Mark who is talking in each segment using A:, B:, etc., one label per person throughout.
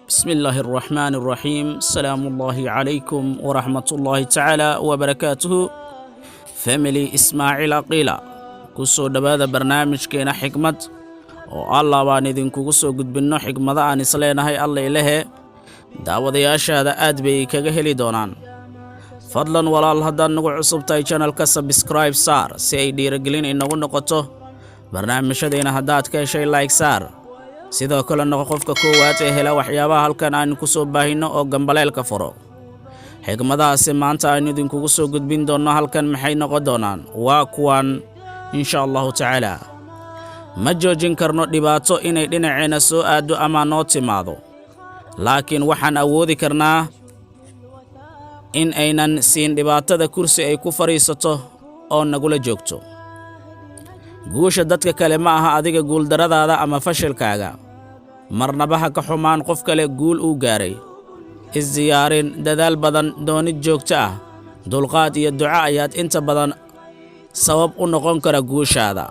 A: بسم الله الرحمن الرحيم. السلام الله عليكم ورحمة الله تعالى وبركاته. فاميلي إسماعيل قيلة كسو دبادة برنامج كينا حكمة والله باندين كسو قد بنو حكمة آن إسلينا هاي الله إله دعوة ياشا دا أدبي كغهلي دونان فضلا ولا الله هدان نقو عصب تاي channel كسبسكرايب سار سيدي رجلين إنه نقطه برنامج دينا هدات كشي لايك سار sidoo kale qofka koowaad ee hela waxyaabaha halkan aan ku soo baahino oo gambaleelka furo xigmadaasi maanta aan idinku soo gudbin doono halkan maxay noqon doonaan waa kuwan insha Allah taala ma joojin karno dhibaato inay dhinaceena soo aado ama noo timaado laakiin waxaan awoodi karnaa in aynan siin dhibaatada kursi ay ku fariisato oo nagula joogto guusha dadka kale ma aha adiga guul daradaada ama fashilkaaga marnaba ha ka xumaan qof kale guul uu gaaray isdiyaarin dadaal badan doonid joogto ah dulqaad iyo duca ayaad inta badan sabab u noqon kara guushaada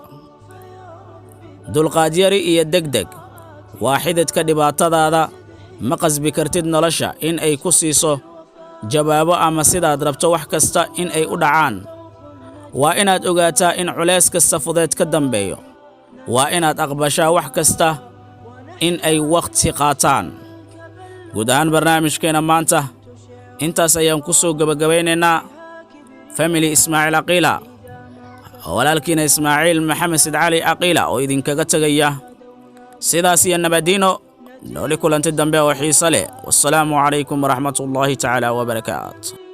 A: dulqaad yari iyo degdeg waaxidadka dhibaatadaada ma qasbi kartid nolosha in ay ku siiso jawaabo ama sidaad rabto wax kasta in ay u dhacaan waa inaad ogaataa in culays kasta fudeed ka dambeeyo waa inaad aqbashaa wax kasta in ay waqti qaataan guud ahaan barnaamijkeena maanta intaas ayaan ku soo gabagabaynaynaa family Ismaaciil Aqila walaalkiina Ismaaciil Maxamed Sid Cali Aqila oo idinkaga tagaya sidaas iyo nabadiino nooli kulanti dambe oo xiiso leh wassalaamu calaykum waraxmatullaahi tacaala wabarakaatuh